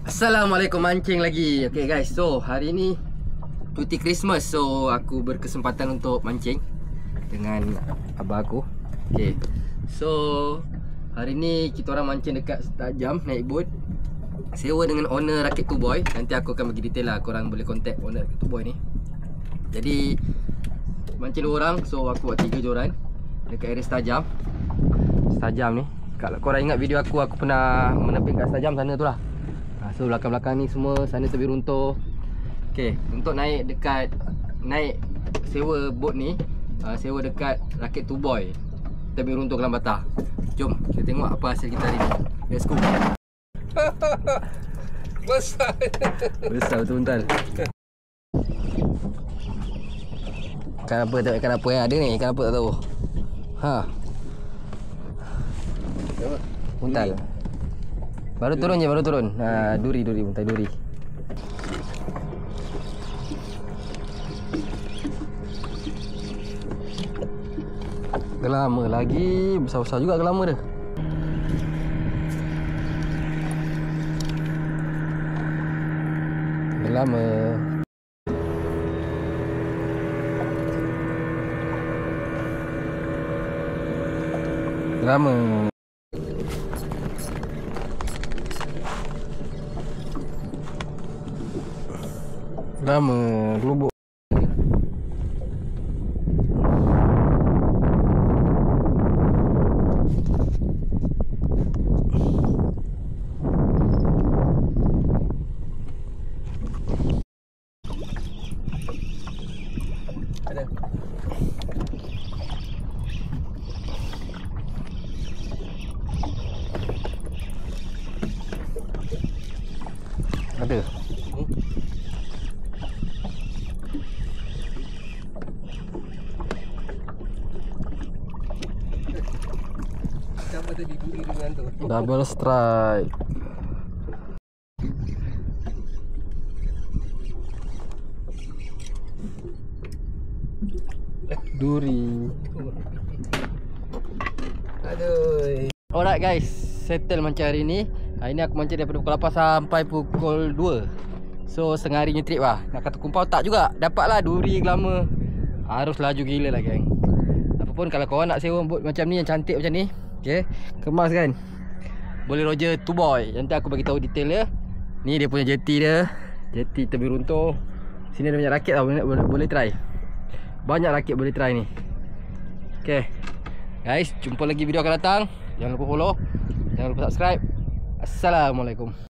Assalamualaikum, mancing lagi. Okay guys, so hari ni cuti Christmas. So aku berkesempatan untuk mancing dengan abah aku. Okay, so hari ni kita orang mancing dekat Setajam, naik boat, sewa dengan owner Rakit Tuboy. Nanti aku akan bagi detail lah, korang boleh contact owner Rakit Tuboy ni. Jadi mancing 2 orang, so aku buat 3 joran dekat area Setajam. Setajam ni, kalau korang ingat video aku pernah meneping kat Setajam sana tu lah. So belakang-belakang ni semua sana tebing runtuh. Okay, untuk naik sewa boat ni, sewa dekat Rakit Tuboy, tebing runtuh Kelang Batah. Jom kita tengok apa hasil kita hari ni. Let's go. Besar. Besar betul-betul. Ikan apa, tengok ikan apa yang ada ni. Ikan apa tak tahu. Buntal. Baru turun je, baru turun. Duri, buntai duri. Gelama lagi, besar-besar juga gelama dia. Gelama. Gelama. Lama gelubuk. Ada. Ada. Siapa tadi duri dengan tu? Double strike. Duri. Aduh. Alright guys, settle mancing hari ni. Hari ni aku mancing daripada pukul 8 sampai pukul 2. So setengah harinya trip lah. Nak kata kumpau tak juga. Dapatlah duri, gelama. Harus laju gila lah geng. Apapun kalau korang nak sewa boat macam ni, yang cantik macam ni, okay, kemas kan, boleh Roger Tuboy. Nanti aku bagi tahu detail dia. Ni dia punya jeti dia. Jeti tebing runtuh. Sini ada banyak rakit tau, boleh try. Banyak rakit boleh try ni. Okay guys, jumpa lagi video akan datang. Jangan lupa follow, jangan lupa subscribe. Assalamualaikum.